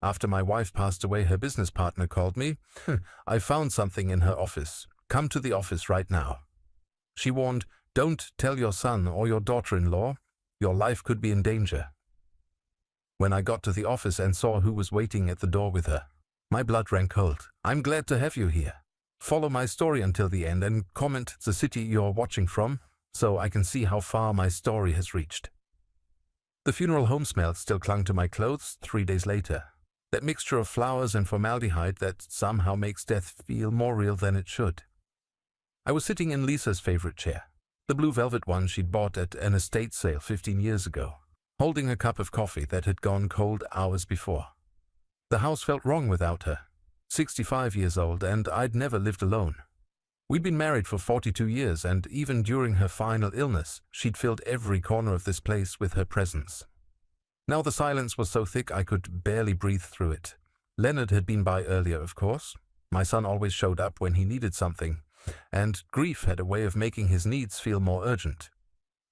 After my wife passed away, her business partner called me. I found something in her office. Come to the office right now. She warned, don't tell your son or your daughter-in-law. Your life could be in danger. When I got to the office and saw who was waiting at the door with her, my blood ran cold. I'm glad to have you here. Follow my story until the end and comment the city you're watching from, so I can see how far my story has reached. The funeral home smell still clung to my clothes 3 days later. That mixture of flowers and formaldehyde that somehow makes death feel more real than it should. I was sitting in Lisa's favorite chair, the blue velvet one she'd bought at an estate sale 15 years ago, holding a cup of coffee that had gone cold hours before. The house felt wrong without her. 65 years old, and I'd never lived alone. We'd been married for 42 years, and even during her final illness, she'd filled every corner of this place with her presence. Now the silence was so thick I could barely breathe through it. Leonard had been by earlier, of course. My son always showed up when he needed something, and grief had a way of making his needs feel more urgent.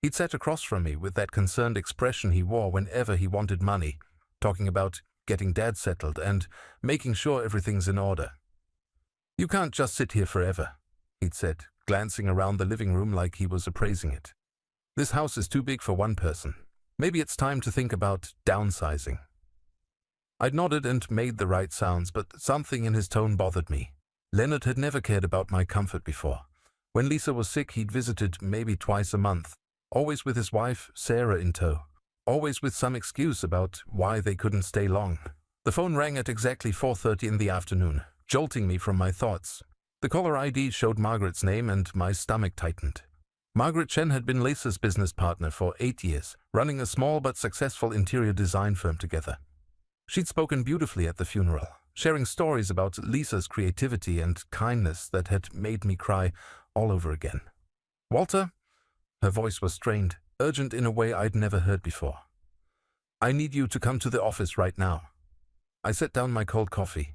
He'd sat across from me with that concerned expression he wore whenever he wanted money, talking about getting Dad settled and making sure everything's in order. You can't just sit here forever, he'd said, glancing around the living room like he was appraising it. This house is too big for one person. Maybe it's time to think about downsizing. I'd nodded and made the right sounds, but something in his tone bothered me. Leonard had never cared about my comfort before. When Lisa was sick, he'd visited maybe twice a month, always with his wife, Sarah, in tow, always with some excuse about why they couldn't stay long. The phone rang at exactly 4:30 in the afternoon, jolting me from my thoughts. The caller ID showed Margaret's name and my stomach tightened. Margaret Chen had been Lisa's business partner for 8 years, running a small but successful interior design firm together. She'd spoken beautifully at the funeral, sharing stories about Lisa's creativity and kindness that had made me cry all over again. Walter? Her voice was strained, urgent in a way I'd never heard before. I need you to come to the office right now. I set down my cold coffee.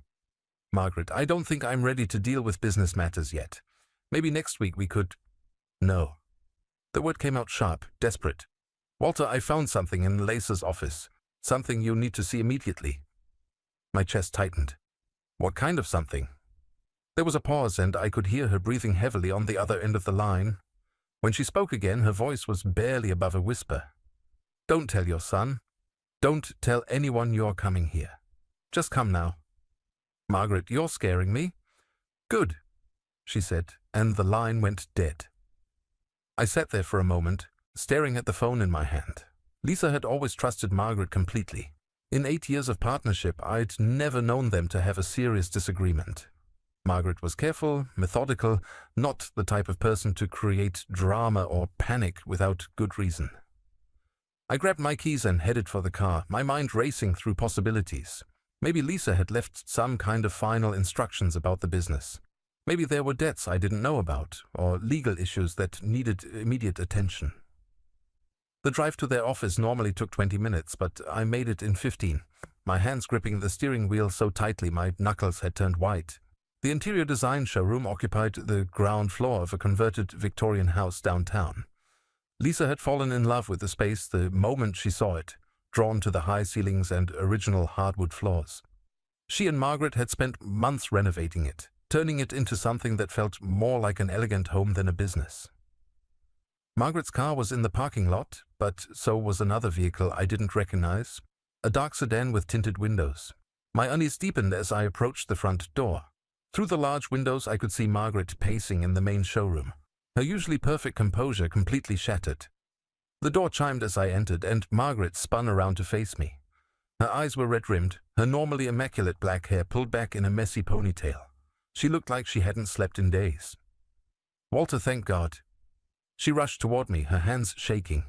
Margaret, I don't think I'm ready to deal with business matters yet. Maybe next week we could… No. The word came out sharp, desperate. Walter, I found something in Lisa's office. Something you need to see immediately. My chest tightened. What kind of something? There was a pause, and I could hear her breathing heavily on the other end of the line. When she spoke again, her voice was barely above a whisper. Don't tell your son. Don't tell anyone you're coming here. Just come now. Margaret, you're scaring me. Good, she said, and the line went dead. I sat there for a moment, staring at the phone in my hand. Lisa had always trusted Margaret completely. In 8 years of partnership, I'd never known them to have a serious disagreement. Margaret was careful, methodical, not the type of person to create drama or panic without good reason. I grabbed my keys and headed for the car, my mind racing through possibilities. Maybe Lisa had left some kind of final instructions about the business. Maybe there were debts I didn't know about, or legal issues that needed immediate attention. The drive to their office normally took 20 minutes, but I made it in 15, my hands gripping the steering wheel so tightly my knuckles had turned white. The interior design showroom occupied the ground floor of a converted Victorian house downtown. Lisa had fallen in love with the space the moment she saw it, drawn to the high ceilings and original hardwood floors. She and Margaret had spent months renovating it, turning it into something that felt more like an elegant home than a business. Margaret's car was in the parking lot, but so was another vehicle I didn't recognize, a dark sedan with tinted windows. My unease deepened as I approached the front door. Through the large windows I could see Margaret pacing in the main showroom, her usually perfect composure completely shattered. The door chimed as I entered, and Margaret spun around to face me. Her eyes were red-rimmed, her normally immaculate black hair pulled back in a messy ponytail. She looked like she hadn't slept in days. Walter, thank God. She rushed toward me, her hands shaking.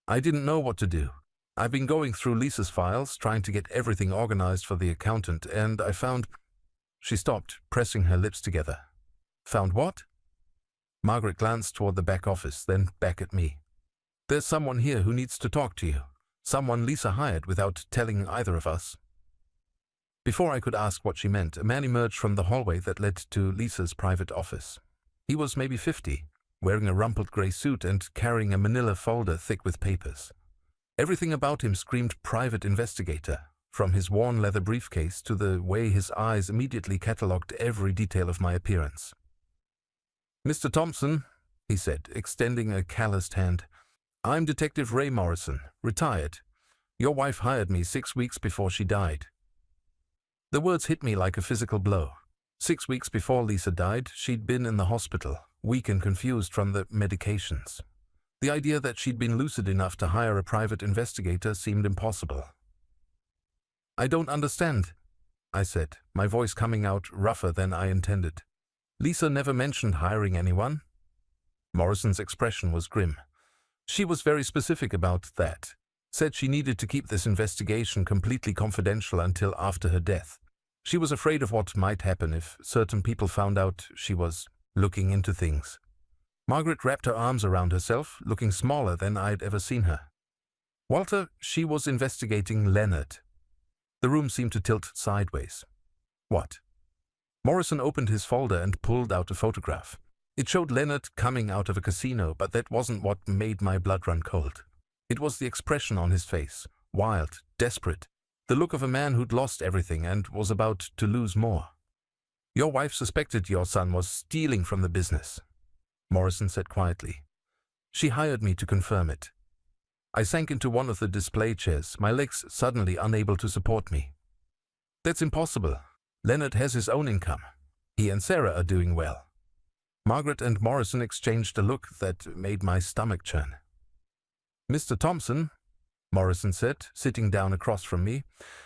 I didn't know what to do. I've been going through Lisa's files, trying to get everything organized for the accountant, and I found… She stopped, pressing her lips together. Found what? Margaret glanced toward the back office, then back at me. There's someone here who needs to talk to you. Someone Lisa hired without telling either of us. Before I could ask what she meant, a man emerged from the hallway that led to Lisa's private office. He was maybe 50, wearing a rumpled gray suit and carrying a manila folder thick with papers. Everything about him screamed private investigator, from his worn leather briefcase to the way his eyes immediately catalogued every detail of my appearance. "Mr. Thompson," he said, extending a calloused hand, "I'm Detective Ray Morrison, retired. Your wife hired me 6 weeks before she died." The words hit me like a physical blow. 6 weeks before Lisa died, she'd been in the hospital, weak and confused from the medications. The idea that she'd been lucid enough to hire a private investigator seemed impossible. "I don't understand," I said, my voice coming out rougher than I intended. "Lisa never mentioned hiring anyone." Morrison's expression was grim. "She was very specific about that. Said she needed to keep this investigation completely confidential until after her death. She was afraid of what might happen if certain people found out she was looking into things." Margaret wrapped her arms around herself, looking smaller than I'd ever seen her. "Walter, she was investigating Leonard." The room seemed to tilt sideways. "What?" Morrison opened his folder and pulled out a photograph. It showed Leonard coming out of a casino, but that wasn't what made my blood run cold. It was the expression on his face, wild, desperate, the look of a man who'd lost everything and was about to lose more. "Your wife suspected your son was stealing from the business," Morrison said quietly. "She hired me to confirm it." I sank into one of the display chairs, my legs suddenly unable to support me. "That's impossible. Leonard has his own income. He and Sarah are doing well." Margaret and Morrison exchanged a look that made my stomach churn. "Mr. Thompson," Morrison said, sitting down across from me,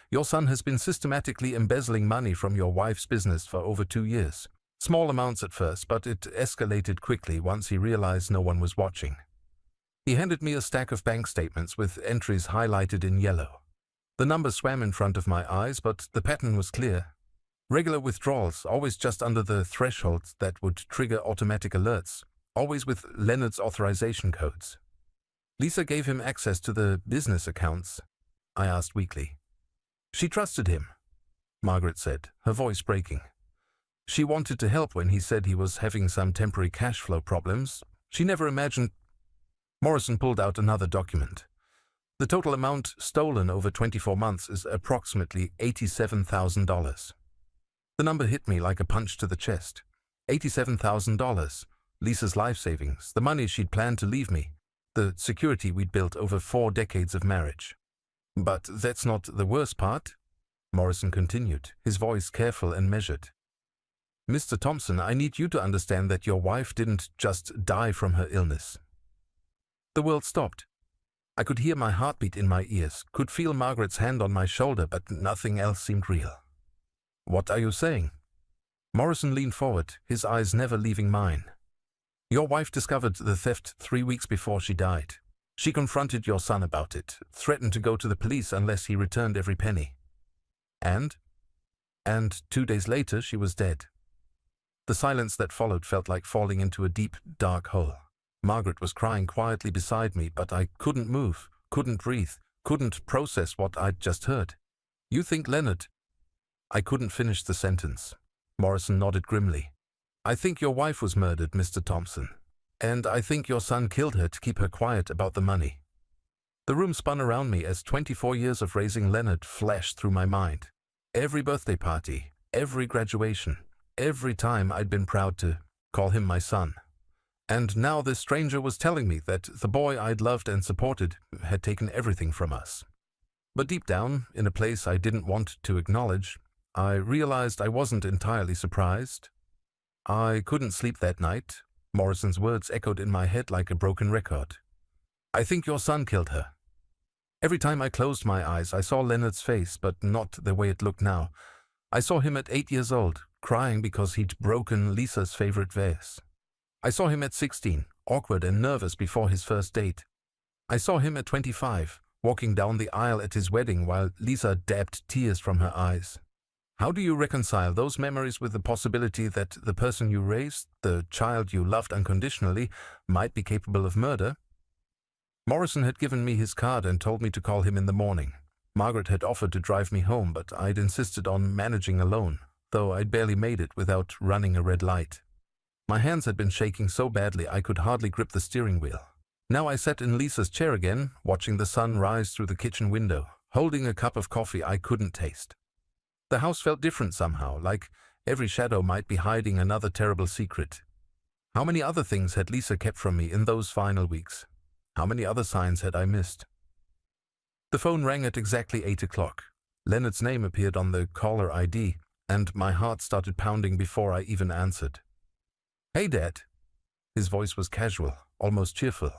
"your son has been systematically embezzling money from your wife's business for over 2 years. Small amounts at first, but it escalated quickly once he realized no one was watching." He handed me a stack of bank statements with entries highlighted in yellow. The numbers swam in front of my eyes, but the pattern was clear. Regular withdrawals, always just under the threshold that would trigger automatic alerts, always with Leonard's authorization codes. "Lisa gave him access to the business accounts?" I asked weakly. "She trusted him," Margaret said, her voice breaking. "She wanted to help when he said he was having some temporary cash flow problems. She never imagined—" Morrison pulled out another document. "The total amount stolen over 24 months is approximately $87,000. The number hit me like a punch to the chest. $87,000, Lisa's life savings, the money she'd planned to leave me, the security we'd built over 4 decades of marriage. "But that's not the worst part," Morrison continued, his voice careful and measured. "Mr. Thompson, I need you to understand that your wife didn't just die from her illness." The world stopped. I could hear my heartbeat in my ears, could feel Margaret's hand on my shoulder, but nothing else seemed real. "What are you saying?" Morrison leaned forward, his eyes never leaving mine. "Your wife discovered the theft 3 weeks before she died. She confronted your son about it, threatened to go to the police unless he returned every penny. And 2 days later she was dead." The silence that followed felt like falling into a deep, dark hole. Margaret was crying quietly beside me, but I couldn't move, couldn't breathe, couldn't process what I'd just heard. "You think Leonard—" I couldn't finish the sentence. Morrison nodded grimly. "I think your wife was murdered, Mr. Thompson. And I think your son killed her to keep her quiet about the money." The room spun around me as 24 years of raising Leonard flashed through my mind. Every birthday party, every graduation, every time I'd been proud to call him my son. And now this stranger was telling me that the boy I'd loved and supported had taken everything from us. But deep down, in a place I didn't want to acknowledge, I realized I wasn't entirely surprised. I couldn't sleep that night. Morrison's words echoed in my head like a broken record. "I think your son killed her." Every time I closed my eyes, I saw Leonard's face, but not the way it looked now. I saw him at 8 years old, crying because he'd broken Lisa's favorite vase. I saw him at 16, awkward and nervous before his first date. I saw him at 25, walking down the aisle at his wedding while Lisa dabbed tears from her eyes. How do you reconcile those memories with the possibility that the person you raised, the child you loved unconditionally, might be capable of murder? Morrison had given me his card and told me to call him in the morning. Margaret had offered to drive me home, but I'd insisted on managing alone, though I'd barely made it without running a red light. My hands had been shaking so badly I could hardly grip the steering wheel. Now I sat in Lisa's chair again, watching the sun rise through the kitchen window, holding a cup of coffee I couldn't taste. The house felt different somehow, like every shadow might be hiding another terrible secret. How many other things had Lisa kept from me in those final weeks? How many other signs had I missed? The phone rang at exactly 8 o'clock. Leonard's name appeared on the caller ID, and my heart started pounding before I even answered. "Hey, Dad." His voice was casual, almost cheerful.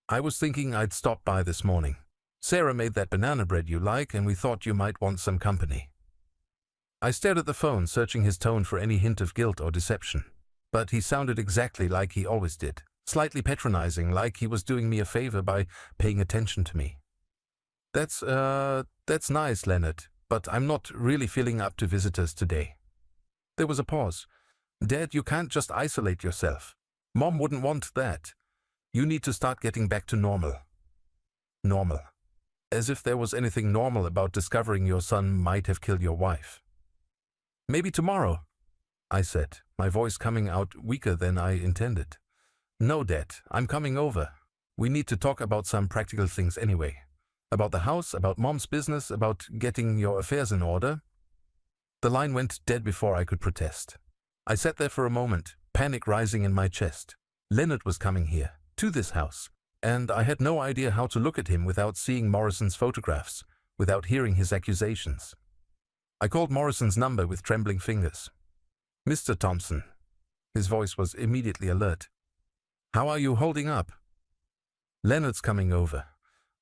"I was thinking I'd stop by this morning. Sarah made that banana bread you like, and we thought you might want some company." I stared at the phone, searching his tone for any hint of guilt or deception. But he sounded exactly like he always did, slightly patronizing, like he was doing me a favor by paying attention to me. That's nice, Leonard, but I'm not really feeling up to visitors today." There was a pause. "Dad, you can't just isolate yourself. Mom wouldn't want that. You need to start getting back to normal." Normal. As if there was anything normal about discovering your son might have killed your wife. "Maybe tomorrow," I said, my voice coming out weaker than I intended. "No, Dad, I'm coming over. We need to talk about some practical things anyway. About the house, about Mom's business, about getting your affairs in order." The line went dead before I could protest. I sat there for a moment, panic rising in my chest. Leonard was coming here, to this house, and I had no idea how to look at him without seeing Morrison's photographs, without hearing his accusations. I called Morrison's number with trembling fingers. "Mr. Thompson." His voice was immediately alert. "How are you holding up?" "Leonard's coming over.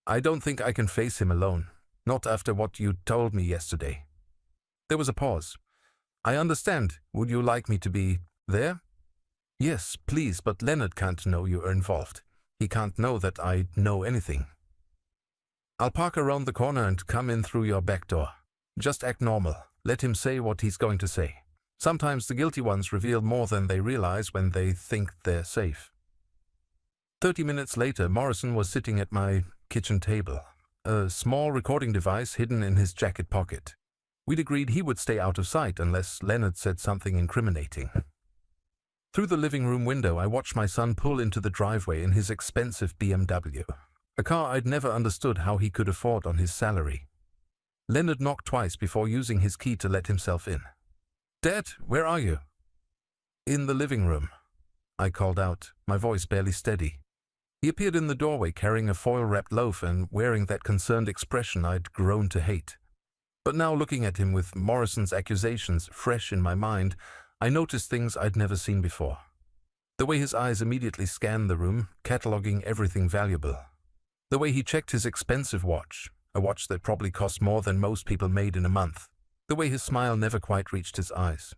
I don't think I can face him alone, not after what you told me yesterday." There was a pause. "I understand. Would you like me to be there?" "Yes, please, but Leonard can't know you are involved. He can't know that I know anything." "I'll park around the corner and come in through your back door. Just act normal. Let him say what he's going to say. Sometimes the guilty ones reveal more than they realize when they think they're safe." 30 minutes later, Morrison was sitting at my kitchen table, a small recording device hidden in his jacket pocket. We'd agreed he would stay out of sight unless Leonard said something incriminating. Through the living room window, I watched my son pull into the driveway in his expensive BMW, a car I'd never understood how he could afford on his salary. Leonard knocked twice before using his key to let himself in. "Dad, where are you?" "In the living room," I called out, my voice barely steady. He appeared in the doorway carrying a foil-wrapped loaf and wearing that concerned expression I'd grown to hate. But now, looking at him with Morrison's accusations fresh in my mind, I noticed things I'd never seen before. The way his eyes immediately scanned the room, cataloging everything valuable. The way he checked his expensive watch, a watch that probably cost more than most people made in a month. The way his smile never quite reached his eyes.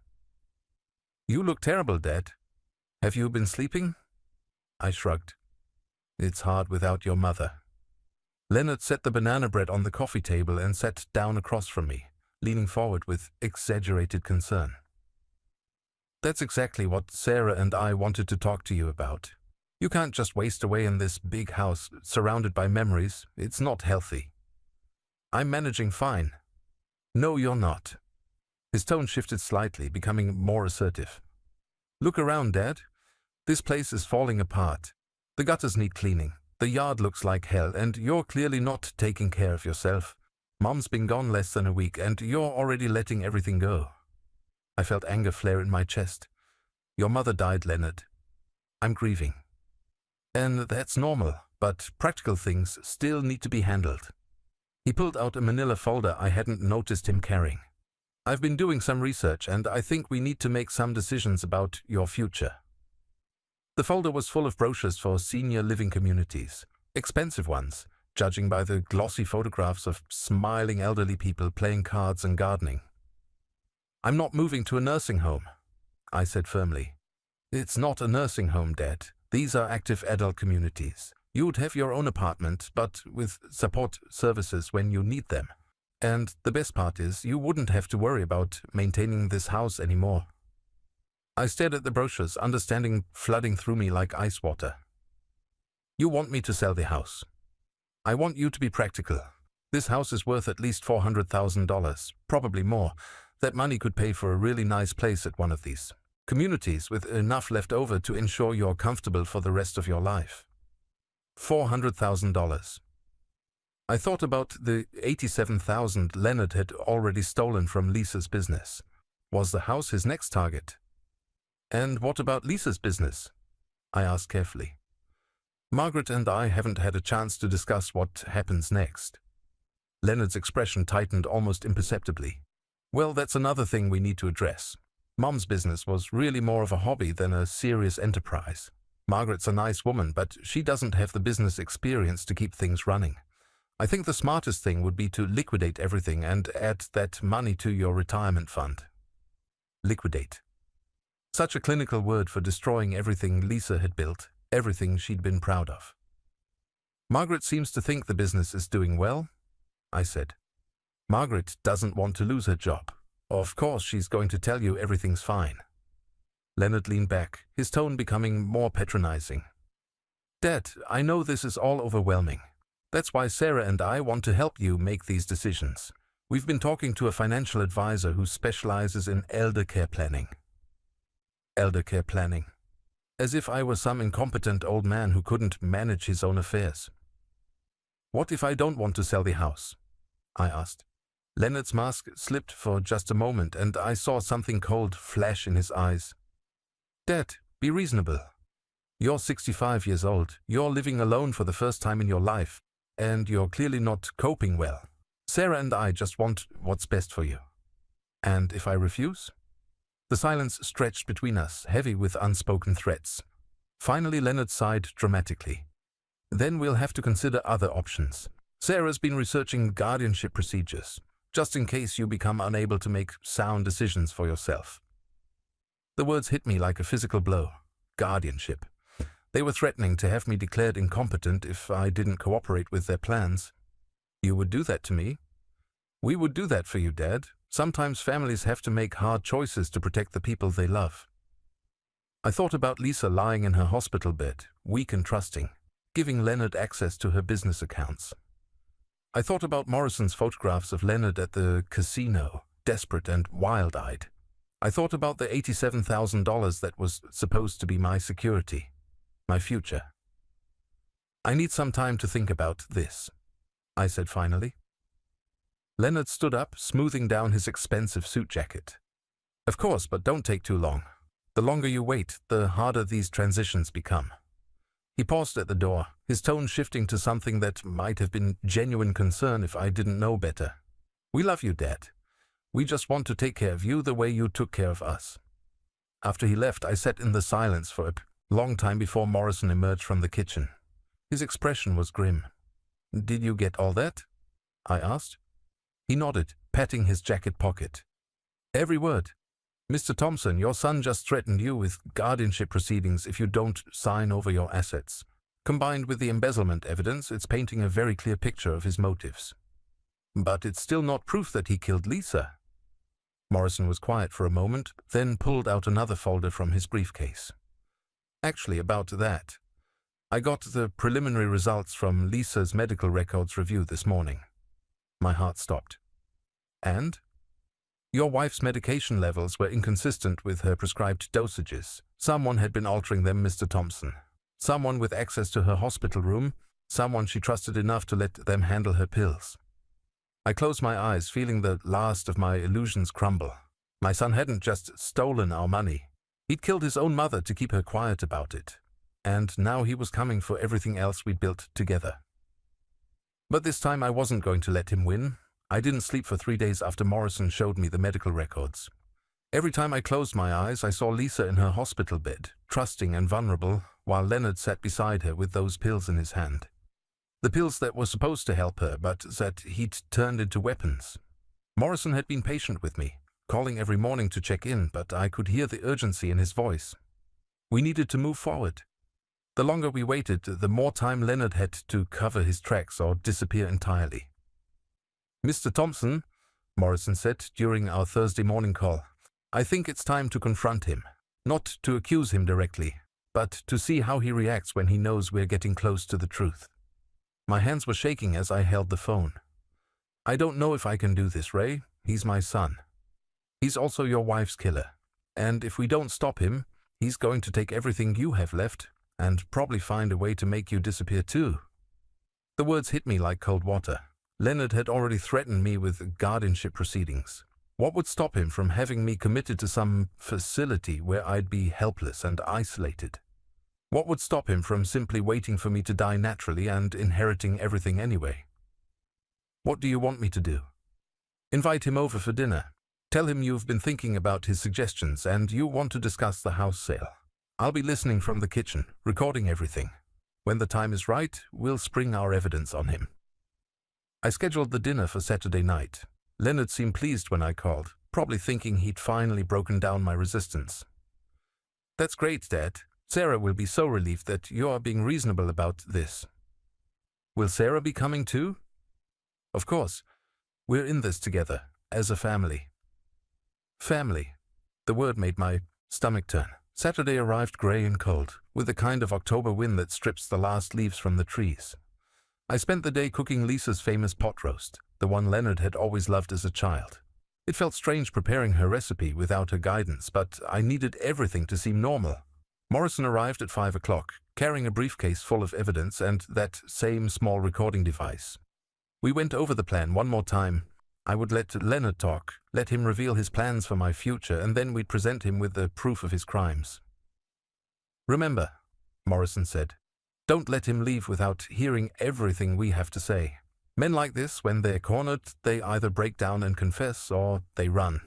"You look terrible, Dad. Have you been sleeping?" I shrugged. "It's hard without your mother." Leonard set the banana bread on the coffee table and sat down across from me, leaning forward with exaggerated concern. "That's exactly what Sarah and I wanted to talk to you about. You can't just waste away in this big house, surrounded by memories. It's not healthy." "I'm managing fine." "No, you're not." His tone shifted slightly, becoming more assertive. "Look around, Dad. This place is falling apart. The gutters need cleaning. The yard looks like hell, and you're clearly not taking care of yourself. Mom's been gone less than a week, and you're already letting everything go." I felt anger flare in my chest. "Your mother died, Leonard. I'm grieving. And that's normal, but practical things still need to be handled." He pulled out a manila folder I hadn't noticed him carrying. "I've been doing some research, and I think we need to make some decisions about your future." The folder was full of brochures for senior living communities, expensive ones, judging by the glossy photographs of smiling elderly people playing cards and gardening. "I'm not moving to a nursing home," I said firmly. "It's not a nursing home, Dad. These are active adult communities. You'd have your own apartment, but with support services when you need them. And the best part is, you wouldn't have to worry about maintaining this house anymore." I stared at the brochures, understanding flooding through me like ice water. "You want me to sell the house. I want you to be practical. This house is worth at least $400,000, probably more. That money could pay for a really nice place at one of these communities with enough left over to ensure you're comfortable for the rest of your life. $400,000. I thought about the 87,000 Leonard had already stolen from Lisa's business. Was the house his next target? And what about Lisa's business? I asked carefully. Margaret and I haven't had a chance to discuss what happens next. Leonard's expression tightened almost imperceptibly. Well, that's another thing we need to address. Mom's business was really more of a hobby than a serious enterprise. Margaret's a nice woman, but she doesn't have the business experience to keep things running. I think the smartest thing would be to liquidate everything and add that money to your retirement fund. Liquidate. Such a clinical word for destroying everything Lisa had built, everything she'd been proud of. Margaret seems to think the business is doing well, I said. Margaret doesn't want to lose her job. Of course she's going to tell you everything's fine. Leonard leaned back, his tone becoming more patronizing. Dad, I know this is all overwhelming. That's why Sarah and I want to help you make these decisions. We've been talking to a financial advisor who specializes in elder care planning. Elder care planning. As if I were some incompetent old man who couldn't manage his own affairs. What if I don't want to sell the house? I asked. Leonard's mask slipped for just a moment, and I saw something cold flash in his eyes. Dad, be reasonable. You're 65 years old, you're living alone for the first time in your life, and you're clearly not coping well. Sarah and I just want what's best for you. And if I refuse? The silence stretched between us, heavy with unspoken threats. Finally, Leonard sighed dramatically. Then we'll have to consider other options. Sarah's been researching guardianship procedures, just in case you become unable to make sound decisions for yourself. The words hit me like a physical blow. Guardianship. They were threatening to have me declared incompetent if I didn't cooperate with their plans. You would do that to me? We would do that for you, Dad. Sometimes families have to make hard choices to protect the people they love. I thought about Lisa lying in her hospital bed, weak and trusting, giving Leonard access to her business accounts. I thought about Morrison's photographs of Leonard at the casino, desperate and wild-eyed. I thought about the $87,000 that was supposed to be my security, my future. I need some time to think about this, I said finally. Leonard stood up, smoothing down his expensive suit jacket. Of course, but don't take too long. The longer you wait, the harder these transitions become. He paused at the door, his tone shifting to something that might have been genuine concern if I didn't know better. We love you, Dad. We just want to take care of you the way you took care of us. After he left, I sat in the silence for a long time before Morrison emerged from the kitchen. His expression was grim. Did you get all that? I asked. He nodded, patting his jacket pocket. Every word. Mr. Thompson, your son just threatened you with guardianship proceedings if you don't sign over your assets. Combined with the embezzlement evidence, it's painting a very clear picture of his motives. But it's still not proof that he killed Lisa. Morrison was quiet for a moment, then pulled out another folder from his briefcase. Actually, about that. I got the preliminary results from Lisa's medical records review this morning. My heart stopped. And? Your wife's medication levels were inconsistent with her prescribed dosages. Someone had been altering them, Mr. Thompson. Someone with access to her hospital room, someone she trusted enough to let them handle her pills. I closed my eyes, feeling the last of my illusions crumble. My son hadn't just stolen our money. He'd killed his own mother to keep her quiet about it. And now he was coming for everything else we'd built together. But this time I wasn't going to let him win. I didn't sleep for 3 days after Morrison showed me the medical records. Every time I closed my eyes, I saw Lisa in her hospital bed, trusting and vulnerable, while Leonard sat beside her with those pills in his hand. The pills that were supposed to help her, but that he'd turned into weapons. Morrison had been patient with me, calling every morning to check in, but I could hear the urgency in his voice. We needed to move forward. The longer we waited, the more time Leonard had to cover his tracks or disappear entirely. Mr. Thompson, Morrison said during our Thursday morning call, I think it's time to confront him. Not to accuse him directly, but to see how he reacts when he knows we're getting close to the truth. My hands were shaking as I held the phone. I don't know if I can do this, Ray. He's my son. He's also your wife's killer. And if we don't stop him, he's going to take everything you have left and probably find a way to make you disappear too. The words hit me like cold water. Leonard had already threatened me with guardianship proceedings. What would stop him from having me committed to some facility where I'd be helpless and isolated? What would stop him from simply waiting for me to die naturally and inheriting everything anyway? What do you want me to do? Invite him over for dinner. Tell him you've been thinking about his suggestions and you want to discuss the house sale. I'll be listening from the kitchen, recording everything. When the time is right, we'll spring our evidence on him. I scheduled the dinner for Saturday night. Leonard seemed pleased when I called, probably thinking he'd finally broken down my resistance. That's great, Dad. Sarah will be so relieved that you are being reasonable about this. Will Sarah be coming too? Of course. We're in this together, as a family. Family. The word made my stomach turn. Saturday arrived grey and cold, with the kind of October wind that strips the last leaves from the trees. I spent the day cooking Lisa's famous pot roast, the one Leonard had always loved as a child. It felt strange preparing her recipe without her guidance, but I needed everything to seem normal. Morrison arrived at 5 o'clock, carrying a briefcase full of evidence and that same small recording device. We went over the plan one more time. I would let Leonard talk, let him reveal his plans for my future, and then we'd present him with the proof of his crimes. Remember, Morrison said, don't let him leave without hearing everything we have to say. Men like this, when they're cornered, they either break down and confess or they run.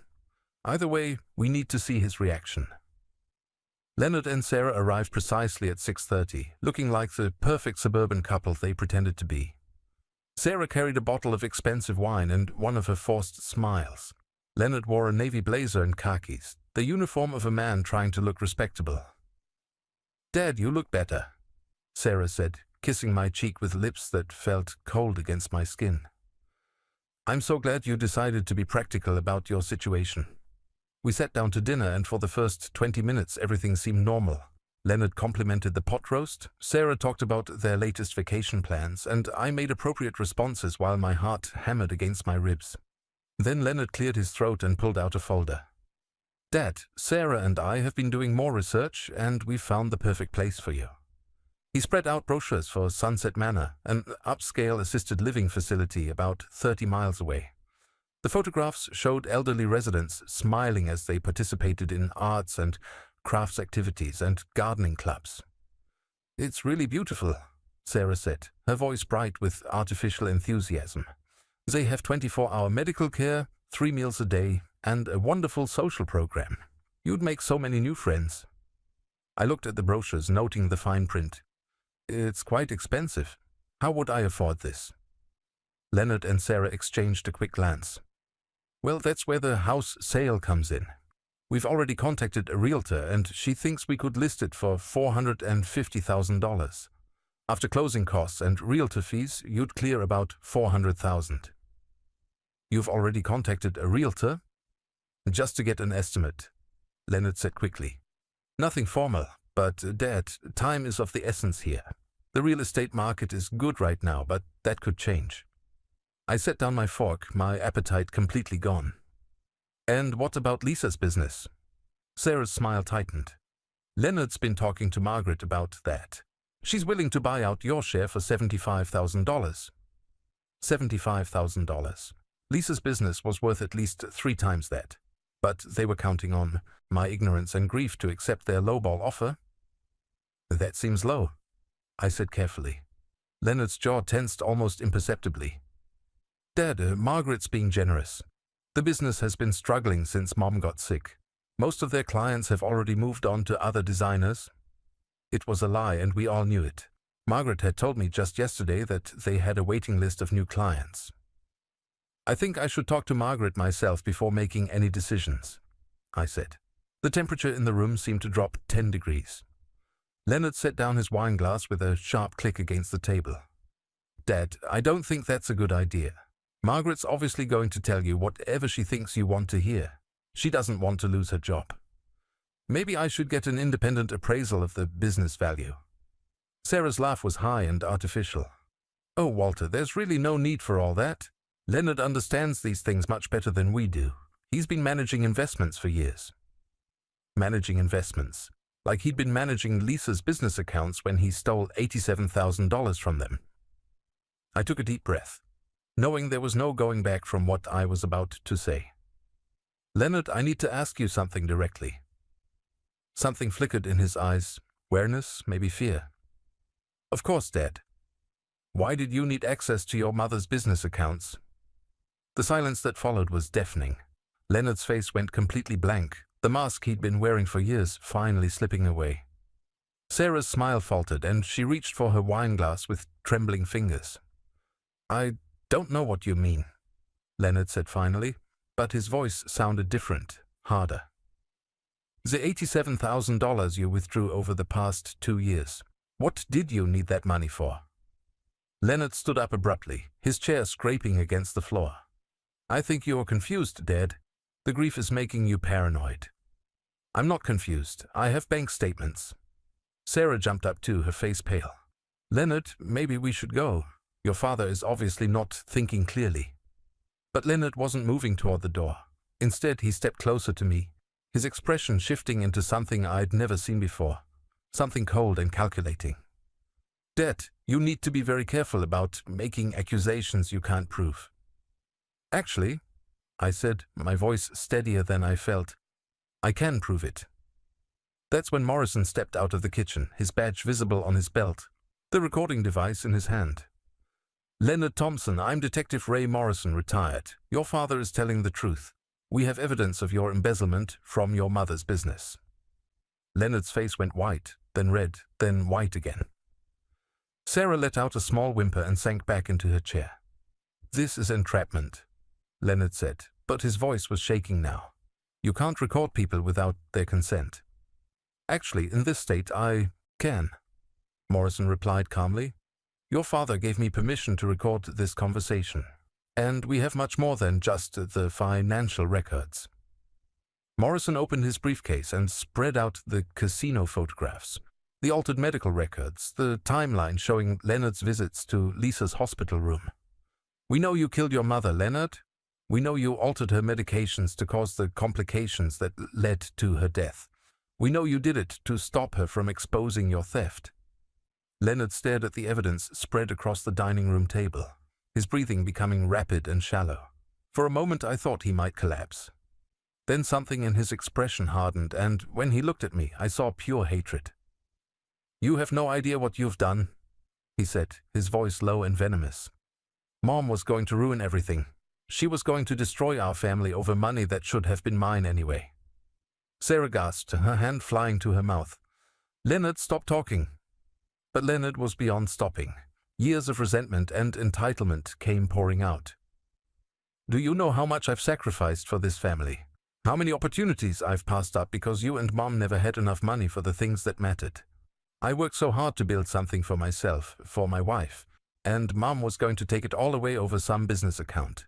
Either way, we need to see his reaction. Leonard and Sarah arrived precisely at 6:30, looking like the perfect suburban couple they pretended to be. Sarah carried a bottle of expensive wine and one of her forced smiles. Leonard wore a navy blazer and khakis, the uniform of a man trying to look respectable. "Dad, you look better," Sarah said, kissing my cheek with lips that felt cold against my skin. "I'm so glad you decided to be practical about your situation." We sat down to dinner, and for the first 20 minutes everything seemed normal. Leonard complimented the pot roast, Sarah talked about their latest vacation plans, and I made appropriate responses while my heart hammered against my ribs. Then Leonard cleared his throat and pulled out a folder. "Dad, Sarah and I have been doing more research, and we've found the perfect place for you." He spread out brochures for Sunset Manor, an upscale assisted living facility about 30 miles away. The photographs showed elderly residents smiling as they participated in arts and crafts activities and gardening clubs. "It's really beautiful," Sarah said, her voice bright with artificial enthusiasm. "They have 24-hour medical care, 3 meals a day, and a wonderful social program. You'd make so many new friends." I looked at the brochures, noting the fine print. "It's quite expensive. How would I afford this?" Leonard and Sarah exchanged a quick glance. "Well, that's where the house sale comes in. We've already contacted a realtor, and she thinks we could list it for $450,000. After closing costs and realtor fees, you'd clear about $400,000. "You've already contacted a realtor?" "Just to get an estimate," Leonard said quickly. "Nothing formal, but Dad, time is of the essence here. The real estate market is good right now, but that could change." I set down my fork, my appetite completely gone. "And what about Lisa's business?" Sarah's smile tightened. "Leonard's been talking to Margaret about that. She's willing to buy out your share for $75,000. $75,000. Lisa's business was worth at least 3 times that. But they were counting on my ignorance and grief to accept their lowball offer." "That seems low," I said carefully. Leonard's jaw tensed almost imperceptibly. "Dad, Margaret's being generous. The business has been struggling since Mom got sick. Most of their clients have already moved on to other designers." It was a lie, and we all knew it. Margaret had told me just yesterday that they had a waiting list of new clients. "I think I should talk to Margaret myself before making any decisions," I said. The temperature in the room seemed to drop 10 degrees. Leonard set down his wine glass with a sharp click against the table. "Dad, I don't think that's a good idea. Margaret's obviously going to tell you whatever she thinks you want to hear. She doesn't want to lose her job. Maybe I should get an independent appraisal of the business value." Sarah's laugh was high and artificial. "Oh, Walter, there's really no need for all that. Leonard understands these things much better than we do. He's been managing investments for years." Managing investments. Like he'd been managing Lisa's business accounts when he stole $87,000 from them. I took a deep breath, knowing there was no going back from what I was about to say. Leonard, I need to ask you something directly. Something flickered in his eyes, awareness, maybe fear. Of course, Dad. Why did you need access to your mother's business accounts? The silence that followed was deafening. Leonard's face went completely blank, the mask he'd been wearing for years finally slipping away. Sarah's smile faltered, and she reached for her wine glass with trembling fingers. I don't know what you mean, Leonard said finally, but his voice sounded different, harder. The $87,000 you withdrew over the past 2 years. What did you need that money for? Leonard stood up abruptly, his chair scraping against the floor. I think you are confused, Dad. The grief is making you paranoid. I'm not confused. I have bank statements. Sarah jumped up too, her face pale. Leonard, maybe we should go. Your father is obviously not thinking clearly. But Leonard wasn't moving toward the door. Instead, he stepped closer to me, his expression shifting into something I'd never seen before, something cold and calculating. Dad, you need to be very careful about making accusations you can't prove. Actually, I said, my voice steadier than I felt, I can prove it. That's when Morrison stepped out of the kitchen, his badge visible on his belt, the recording device in his hand. Leonard Thompson, I'm Detective Ray Morrison, retired. Your father is telling the truth. We have evidence of your embezzlement from your mother's business. Leonard's face went white, then red, then white again. Sarah let out a small whimper and sank back into her chair. This is entrapment, Leonard said, but his voice was shaking now. You can't record people without their consent. Actually, in this state, I can, Morrison replied calmly. Your father gave me permission to record this conversation, and we have much more than just the financial records. Morrison opened his briefcase and spread out the casino photographs, the altered medical records, the timeline showing Leonard's visits to Lisa's hospital room. We know you killed your mother, Leonard. We know you altered her medications to cause the complications that led to her death. We know you did it to stop her from exposing your theft. Leonard stared at the evidence spread across the dining room table, his breathing becoming rapid and shallow. For a moment I thought he might collapse. Then something in his expression hardened, and when he looked at me, I saw pure hatred. You have no idea what you've done, he said, his voice low and venomous. Mom was going to ruin everything. She was going to destroy our family over money that should have been mine anyway. Sarah gasped, her hand flying to her mouth. Leonard, stop talking. But Leonard was beyond stopping. Years of resentment and entitlement came pouring out. Do you know how much I've sacrificed for this family? How many opportunities I've passed up because you and Mom never had enough money for the things that mattered? I worked so hard to build something for myself, for my wife, and Mom was going to take it all away over some business account.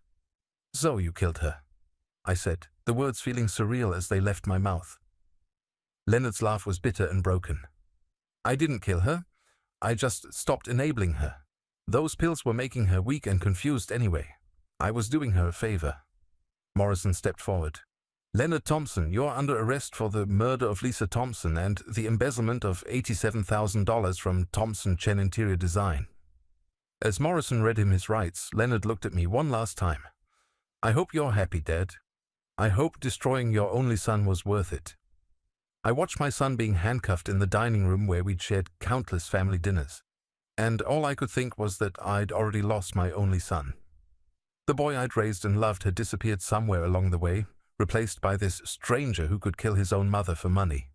So you killed her, I said, the words feeling surreal as they left my mouth. Leonard's laugh was bitter and broken. I didn't kill her. I just stopped enabling her. Those pills were making her weak and confused anyway. I was doing her a favor. Morrison stepped forward. Leonard Thompson, you're under arrest for the murder of Lisa Thompson and the embezzlement of $87,000 from Thompson Chen Interior Design. As Morrison read him his rights, Leonard looked at me one last time. I hope you're happy, Dad. I hope destroying your only son was worth it. I watched my son being handcuffed in the dining room where we'd shared countless family dinners, and all I could think was that I'd already lost my only son. The boy I'd raised and loved had disappeared somewhere along the way, replaced by this stranger who could kill his own mother for money.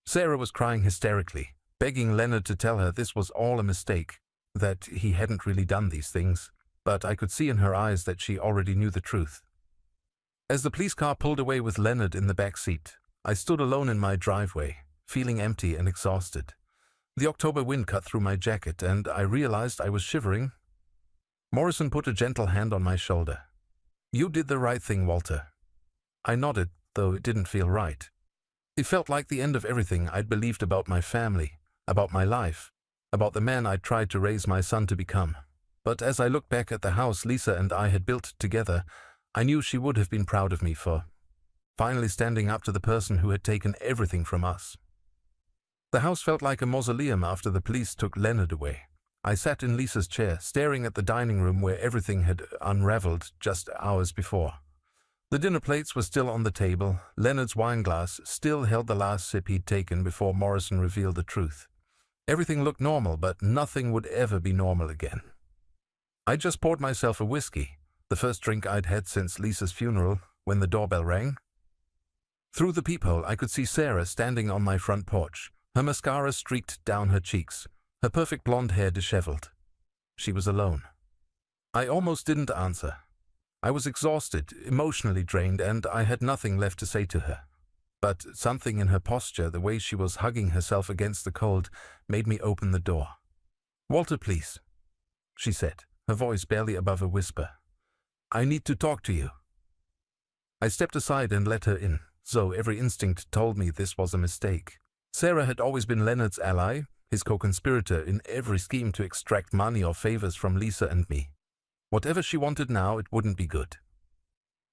Sarah was crying hysterically, begging Leonard to tell her this was all a mistake, that he hadn't really done these things, but I could see in her eyes that she already knew the truth. As the police car pulled away with Leonard in the back seat, I stood alone in my driveway, feeling empty and exhausted. The October wind cut through my jacket, and I realized I was shivering. Morrison put a gentle hand on my shoulder. You did the right thing, Walter. I nodded, though it didn't feel right. It felt like the end of everything I'd believed about my family, about my life, about the man I'd tried to raise my son to become. But as I looked back at the house Lisa and I had built together, I knew she would have been proud of me for finally standing up to the person who had taken everything from us. The house felt like a mausoleum after the police took Leonard away. I sat in Lisa's chair, staring at the dining room where everything had unraveled just hours before. The dinner plates were still on the table. Leonard's wine glass still held the last sip he'd taken before Morrison revealed the truth. Everything looked normal, but nothing would ever be normal again. I just poured myself a whiskey, the first drink I'd had since Lisa's funeral, when the doorbell rang. Through the peephole, I could see Sarah standing on my front porch, her mascara streaked down her cheeks, her perfect blonde hair disheveled. She was alone. I almost didn't answer. I was exhausted, emotionally drained, and I had nothing left to say to her. But something in her posture, the way she was hugging herself against the cold, made me open the door. "Walter, please," she said, her voice barely above a whisper. "I need to talk to you." I stepped aside and let her in, though every instinct told me this was a mistake. Sarah had always been Leonard's ally, his co-conspirator in every scheme to extract money or favors from Lisa and me. Whatever she wanted now, it wouldn't be good.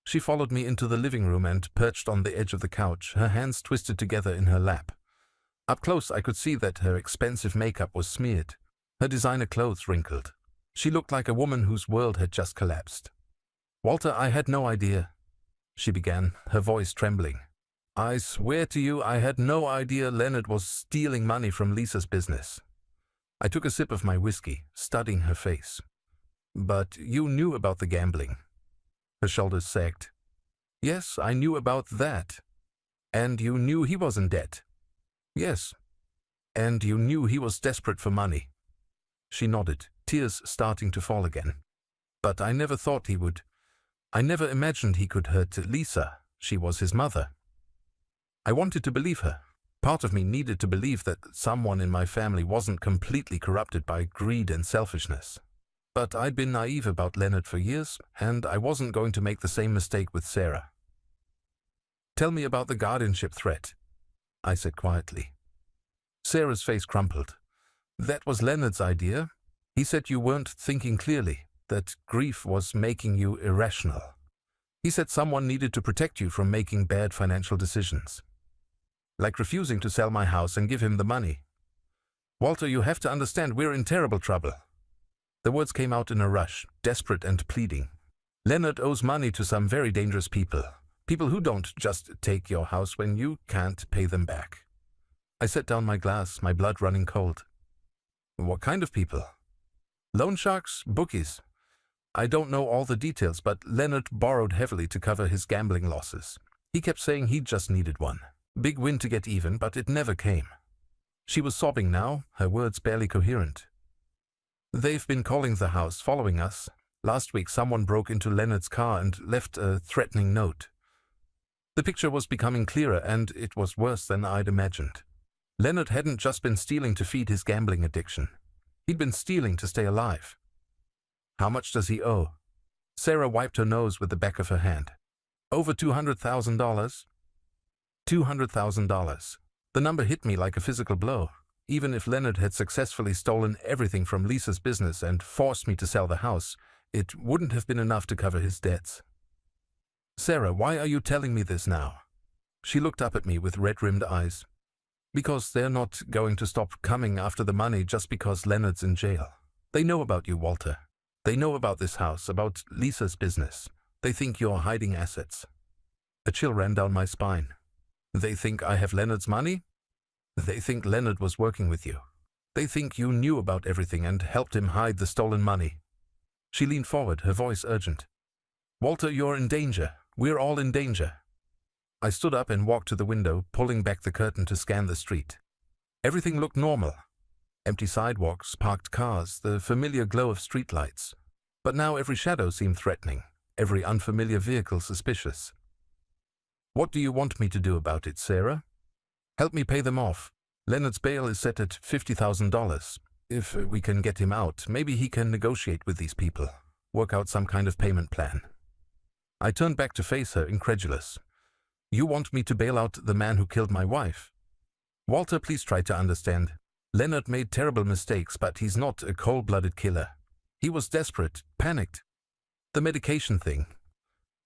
She followed me into the living room and perched on the edge of the couch, her hands twisted together in her lap. Up close, I could see that her expensive makeup was smeared, her designer clothes wrinkled. She looked like a woman whose world had just collapsed. "Walter, I had no idea," she began, her voice trembling. "I swear to you, I had no idea Leonard was stealing money from Lisa's business." I took a sip of my whiskey, studying her face. "But you knew about the gambling." Her shoulders sagged. "Yes, I knew about that." "And you knew he was in debt." "Yes." "And you knew he was desperate for money." She nodded, tears starting to fall again. "But I never thought he would. I never imagined he could hurt Lisa. She was his mother." I wanted to believe her. Part of me needed to believe that someone in my family wasn't completely corrupted by greed and selfishness. But I'd been naive about Leonard for years, and I wasn't going to make the same mistake with Sarah. "Tell me about the guardianship threat," I said quietly. Sarah's face crumpled. "That was Leonard's idea. He said you weren't thinking clearly, that grief was making you irrational. He said someone needed to protect you from making bad financial decisions. Like refusing to sell my house and give him the money. Walter, you have to understand we're in terrible trouble." The words came out in a rush, desperate and pleading. "Leonard owes money to some very dangerous people. People who don't just take your house when you can't pay them back." I set down my glass, my blood running cold. "What kind of people?" "Loan sharks, bookies. I don't know all the details, but Leonard borrowed heavily to cover his gambling losses. He kept saying he just needed one. Big win to get even, but it never came." She was sobbing now, her words barely coherent. "They've been calling the house, following us. Last week someone broke into Leonard's car and left a threatening note." The picture was becoming clearer, and it was worse than I'd imagined. Leonard hadn't just been stealing to feed his gambling addiction. He'd been stealing to stay alive. "How much does he owe?" Sarah wiped her nose with the back of her hand. "Over $200,000. $200,000. The number hit me like a physical blow. Even if Leonard had successfully stolen everything from Lisa's business and forced me to sell the house, it wouldn't have been enough to cover his debts." "Sarah, why are you telling me this now?" She looked up at me with red-rimmed eyes. "Because they're not going to stop coming after the money just because Leonard's in jail. They know about you, Walter. They know about this house, about Lisa's business. They think you're hiding assets." A chill ran down my spine. "They think I have Leonard's money? They think Leonard was working with you. They think you knew about everything and helped him hide the stolen money." She leaned forward, her voice urgent. "Walter, you're in danger. We're all in danger." I stood up and walked to the window, pulling back the curtain to scan the street. Everything looked normal. Empty sidewalks, parked cars, the familiar glow of streetlights. But now every shadow seemed threatening, every unfamiliar vehicle suspicious. "What do you want me to do about it, Sarah?" "Help me pay them off. Leonard's bail is set at $50,000. If we can get him out, maybe he can negotiate with these people, work out some kind of payment plan." I turned back to face her, incredulous. "You want me to bail out the man who killed my wife?" "Walter, please try to understand. Leonard made terrible mistakes, but he's not a cold-blooded killer. He was desperate, panicked. The medication thing.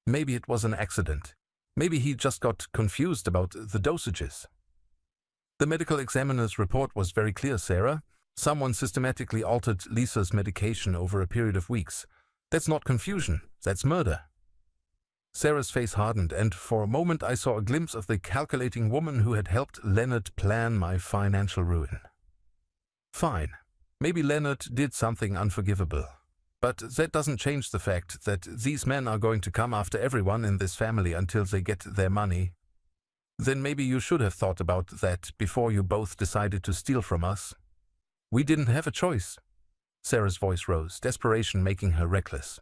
Maybe it was an accident. Maybe he just got confused about the dosages." "The medical examiner's report was very clear, Sarah. Someone systematically altered Lisa's medication over a period of weeks. That's not confusion, that's murder. Sarah's face hardened, and for a moment I saw a glimpse of the calculating woman who had helped Leonard plan my financial ruin. Fine, maybe Leonard did something unforgivable. But that doesn't change the fact that these men are going to come after everyone in this family until they get their money. Then maybe you should have thought about that before you both decided to steal from us. We didn't have a choice. Sarah's voice rose, desperation making her reckless.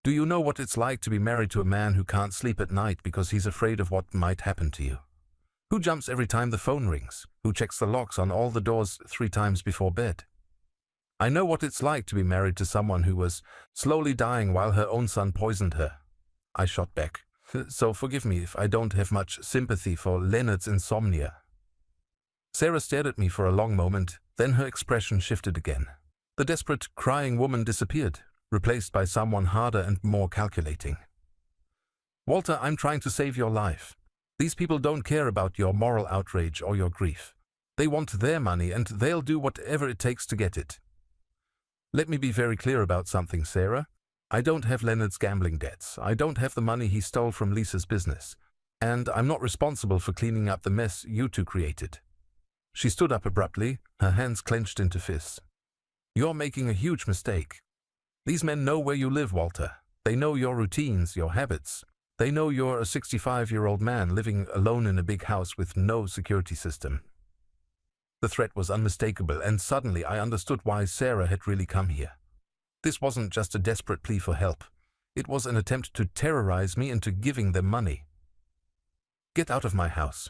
Do you know what it's like to be married to a man who can't sleep at night because he's afraid of what might happen to you? Who jumps every time the phone rings? Who checks the locks on all the doors 3 times before bed? I know what it's like to be married to someone who was slowly dying while her own son poisoned her. I shot back. So forgive me if I don't have much sympathy for Leonard's insomnia. Sarah stared at me for a long moment, then her expression shifted again. The desperate, crying woman disappeared, replaced by someone harder and more calculating. Walter, I'm trying to save your life. These people don't care about your moral outrage or your grief. They want their money and they'll do whatever it takes to get it. Let me be very clear about something, Sarah. I don't have Leonard's gambling debts. I don't have the money he stole from Lisa's business. And I'm not responsible for cleaning up the mess you two created. She stood up abruptly, her hands clenched into fists. You're making a huge mistake. These men know where you live, Walter. They know your routines, your habits. They know you're a 65-year-old man living alone in a big house with no security system. The threat was unmistakable, and suddenly I understood why Sarah had really come here. This wasn't just a desperate plea for help. It was an attempt to terrorize me into giving them money. Get out of my house,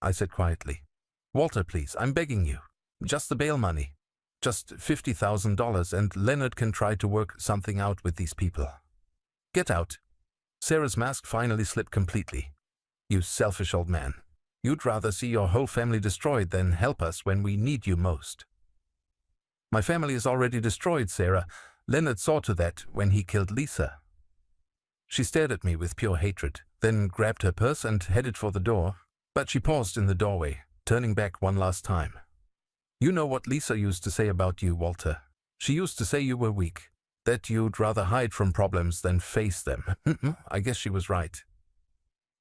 I said quietly. Walter, please, I'm begging you. Just the bail money. Just $50,000, and Leonard can try to work something out with these people. Get out. Sarah's mask finally slipped completely. You selfish old man. You'd rather see your whole family destroyed than help us when we need you most. My family is already destroyed, Sarah. Leonard saw to that when he killed Lisa. She stared at me with pure hatred, then grabbed her purse and headed for the door, but she paused in the doorway, turning back one last time. You know what Lisa used to say about you, Walter. She used to say you were weak, that you'd rather hide from problems than face them. I guess she was right.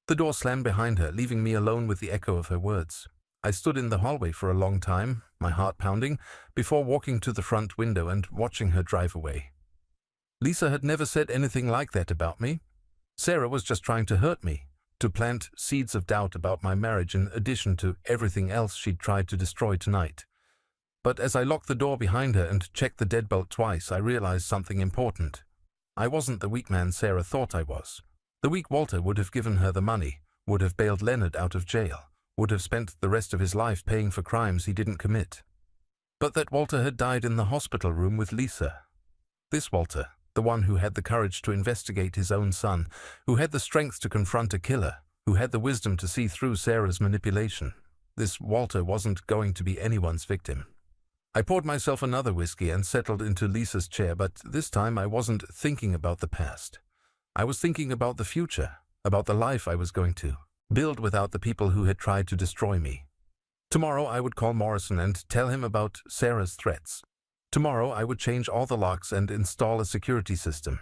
The door slammed behind her, leaving me alone with the echo of her words. I stood in the hallway for a long time, my heart pounding, before walking to the front window and watching her drive away. Lisa had never said anything like that about me. Sarah was just trying to hurt me, to plant seeds of doubt about my marriage in addition to everything else she'd tried to destroy tonight. But as I locked the door behind her and checked the deadbolt twice, I realized something important. I wasn't the weak man Sarah thought I was. The weak Walter would have given her the money, would have bailed Leonard out of jail, would have spent the rest of his life paying for crimes he didn't commit. But that Walter had died in the hospital room with Lisa. This Walter, the one who had the courage to investigate his own son, who had the strength to confront a killer, who had the wisdom to see through Sarah's manipulation. This Walter wasn't going to be anyone's victim. I poured myself another whiskey and settled into Lisa's chair, but this time I wasn't thinking about the past. I was thinking about the future, about the life I was going to build without the people who had tried to destroy me. Tomorrow I would call Morrison and tell him about Sarah's threats. Tomorrow I would change all the locks and install a security system.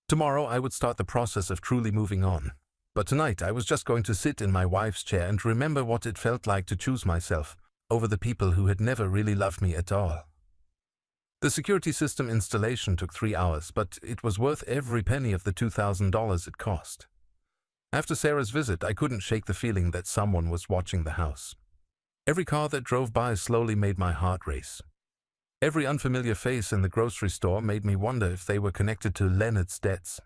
Tomorrow I would start the process of truly moving on. But tonight I was just going to sit in my wife's chair and remember what it felt like to choose myself over the people who had never really loved me at all. The security system installation took 3 hours, but it was worth every penny of the $2,000 it cost. After Sarah's visit, I couldn't shake the feeling that someone was watching the house. Every car that drove by slowly made my heart race. Every unfamiliar face in the grocery store made me wonder if they were connected to Leonard's debts.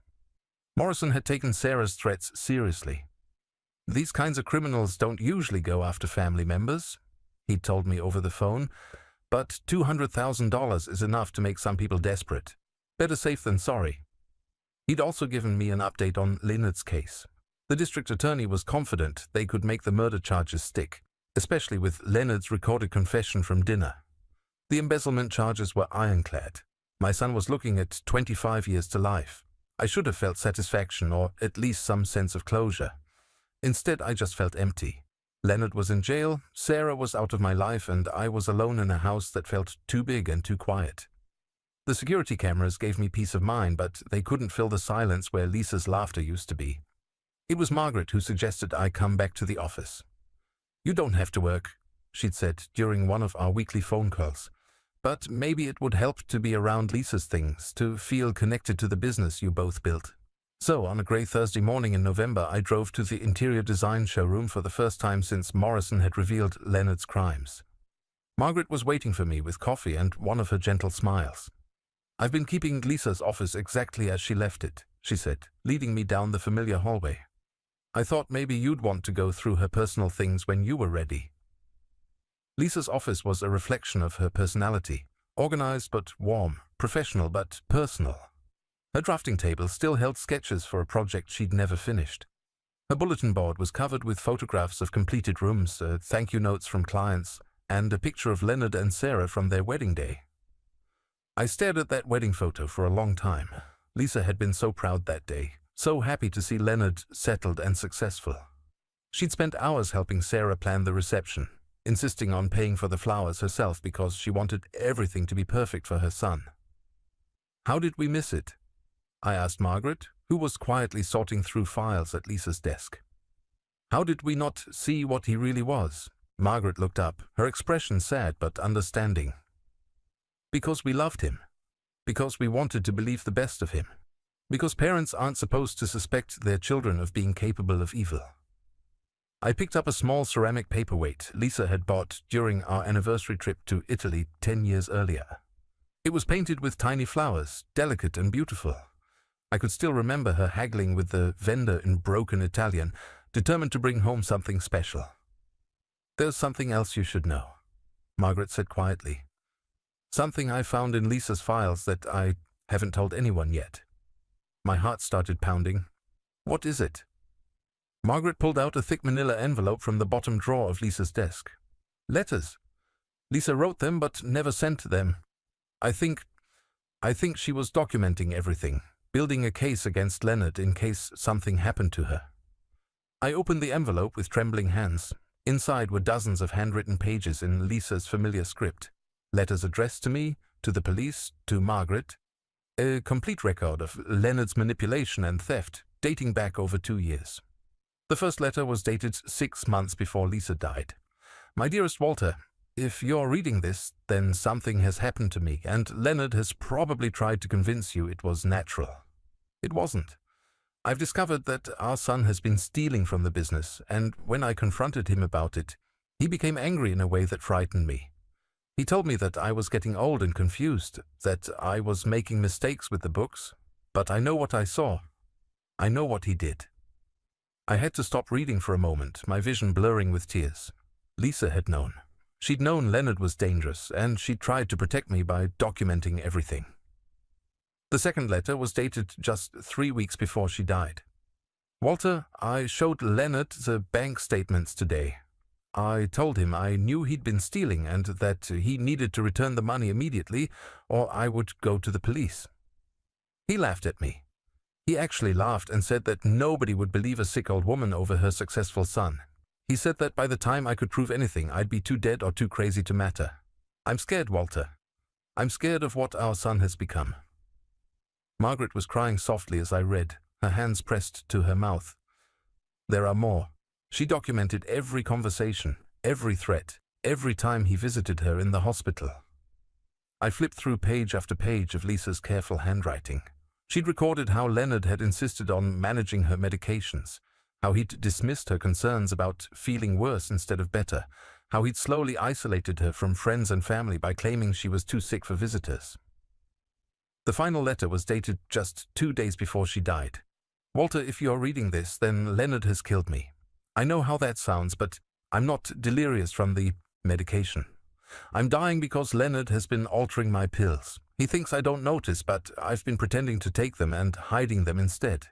Morrison had taken Sarah's threats seriously. These kinds of criminals don't usually go after family members, he'd told me over the phone, but $200,000 is enough to make some people desperate. Better safe than sorry. He'd also given me an update on Leonard's case. The district attorney was confident they could make the murder charges stick, especially with Leonard's recorded confession from dinner. The embezzlement charges were ironclad. My son was looking at 25 years to life. I should have felt satisfaction or at least some sense of closure. Instead, I just felt empty. Leonard was in jail, Sarah was out of my life, and I was alone in a house that felt too big and too quiet. The security cameras gave me peace of mind, but they couldn't fill the silence where Lisa's laughter used to be. It was Margaret who suggested I come back to the office. "You don't have to work," she'd said during one of our weekly phone calls. "But maybe it would help to be around Lisa's things, to feel connected to the business you both built." So, on a grey Thursday morning in November, I drove to the interior design showroom for the first time since Morrison had revealed Leonard's crimes. Margaret was waiting for me with coffee and one of her gentle smiles. "I've been keeping Lisa's office exactly as she left it," she said, leading me down the familiar hallway. "I thought maybe you'd want to go through her personal things when you were ready." Lisa's office was a reflection of her personality, organized but warm, professional but personal. Her drafting table still held sketches for a project she'd never finished. Her bulletin board was covered with photographs of completed rooms, thank you notes from clients, and a picture of Leonard and Sarah from their wedding day. I stared at that wedding photo for a long time. Lisa had been so proud that day, so happy to see Leonard settled and successful. She'd spent hours helping Sarah plan the reception, insisting on paying for the flowers herself because she wanted everything to be perfect for her son. "How did we miss it?" I asked Margaret, who was quietly sorting through files at Lisa's desk. "How did we not see what he really was?" Margaret looked up, her expression sad but understanding. "Because we loved him. Because we wanted to believe the best of him. Because parents aren't supposed to suspect their children of being capable of evil." I picked up a small ceramic paperweight Lisa had bought during our anniversary trip to Italy 10 years earlier. It was painted with tiny flowers, delicate and beautiful. I could still remember her haggling with the vendor in broken Italian, determined to bring home something special. "There's something else you should know," Margaret said quietly. "Something I found in Lisa's files that I haven't told anyone yet." My heart started pounding. "What is it?" Margaret pulled out a thick manila envelope from the bottom drawer of Lisa's desk. "Letters. Lisa wrote them but never sent them. I think she was documenting everything, building a case against Leonard in case something happened to her." I opened the envelope with trembling hands. Inside were dozens of handwritten pages in Lisa's familiar script. Letters addressed to me, to the police, to Margaret. A complete record of Leonard's manipulation and theft, dating back over 2 years. The first letter was dated 6 months before Lisa died. "My dearest Walter, if you're reading this, then something has happened to me, and Leonard has probably tried to convince you it was natural. It wasn't. I've discovered that our son has been stealing from the business, and when I confronted him about it, he became angry in a way that frightened me. He told me that I was getting old and confused, that I was making mistakes with the books, but I know what I saw. I know what he did." I had to stop reading for a moment, my vision blurring with tears. Lisa had known. She'd known Leonard was dangerous, and she'd tried to protect me by documenting everything. The second letter was dated just 3 weeks before she died. "Walter, I showed Leonard the bank statements today. I told him I knew he'd been stealing and that he needed to return the money immediately or I would go to the police. He laughed at me. He actually laughed and said that nobody would believe a sick old woman over her successful son. He said that by the time I could prove anything, I'd be too dead or too crazy to matter. I'm scared, Walter. I'm scared of what our son has become." Margaret was crying softly as I read, her hands pressed to her mouth. There are more. She documented every conversation, every threat, every time he visited her in the hospital. I flipped through page after page of Lisa's careful handwriting. She'd recorded how Leonard had insisted on managing her medications, how he'd dismissed her concerns about feeling worse instead of better, how he'd slowly isolated her from friends and family by claiming she was too sick for visitors. The final letter was dated just 2 days before she died. "Walter, if you're reading this, then Leonard has killed me. I know how that sounds, but I'm not delirious from the medication. I'm dying because Leonard has been altering my pills. He thinks I don't notice, but I've been pretending to take them and hiding them instead.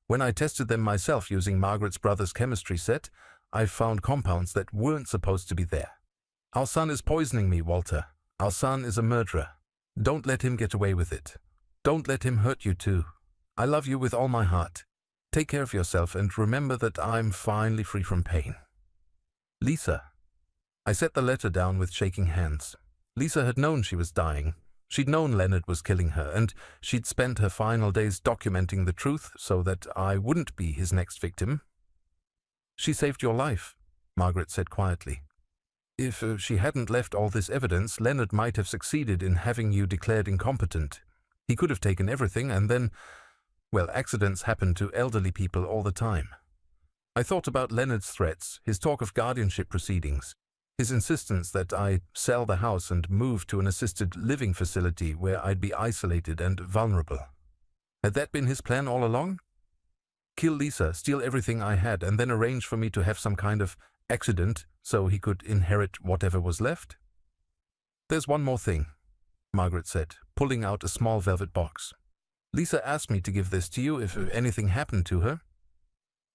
When I tested them myself using Margaret's brother's chemistry set, I found compounds that weren't supposed to be there. Our son is poisoning me, Walter. Our son is a murderer. Don't let him get away with it. Don't let him hurt you too. I love you with all my heart. Take care of yourself and remember that I'm finally free from pain." Lisa. I set the letter down with shaking hands. Lisa had known she was dying. She'd known Leonard was killing her, and she'd spent her final days documenting the truth so that I wouldn't be his next victim. She saved your life, Margaret said quietly. If she hadn't left all this evidence, Leonard might have succeeded in having you declared incompetent. He could have taken everything and then, well, accidents happen to elderly people all the time. I thought about Leonard's threats, his talk of guardianship proceedings, his insistence that I sell the house and move to an assisted living facility where I'd be isolated and vulnerable. Had that been his plan all along? Kill Lisa, steal everything I had, and then arrange for me to have some kind of accident so he could inherit whatever was left? There's one more thing, Margaret said, pulling out a small velvet box. Lisa asked me to give this to you if anything happened to her.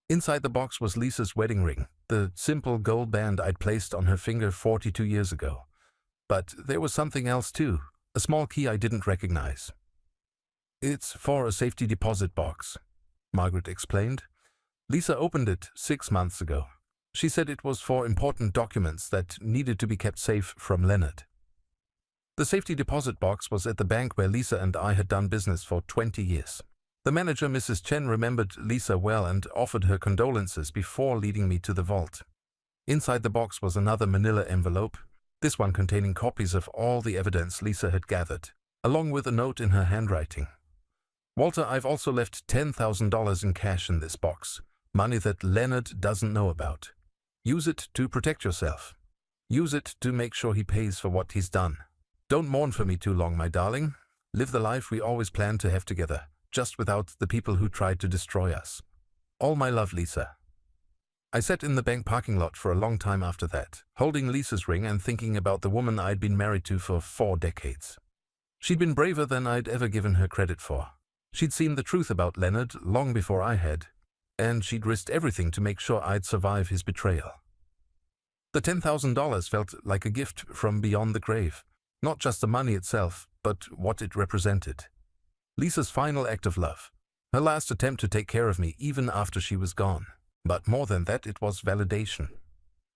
Inside the box was Lisa's wedding ring, the simple gold band I'd placed on her finger 42 years ago. But there was something else too, a small key I didn't recognize. It's for a safety deposit box, Margaret explained. Lisa opened it 6 months ago. She said it was for important documents that needed to be kept safe from Leonard. The safety deposit box was at the bank where Lisa and I had done business for 20 years. The manager, Mrs. Chen, remembered Lisa well and offered her condolences before leading me to the vault. Inside the box was another manila envelope, this one containing copies of all the evidence Lisa had gathered, along with a note in her handwriting. Walter, I've also left $10,000 in cash in this box, money that Leonard doesn't know about. Use it to protect yourself. Use it to make sure he pays for what he's done. Don't mourn for me too long, my darling. Live the life we always planned to have together, just without the people who tried to destroy us. All my love, Lisa. I sat in the bank parking lot for a long time after that, holding Lisa's ring and thinking about the woman I'd been married to for 4 decades. She'd been braver than I'd ever given her credit for. She'd seen the truth about Leonard long before I had, and she'd risked everything to make sure I'd survive his betrayal. The $10,000 felt like a gift from beyond the grave, not just the money itself, but what it represented. Lisa's final act of love, her last attempt to take care of me even after she was gone. But more than that, it was validation.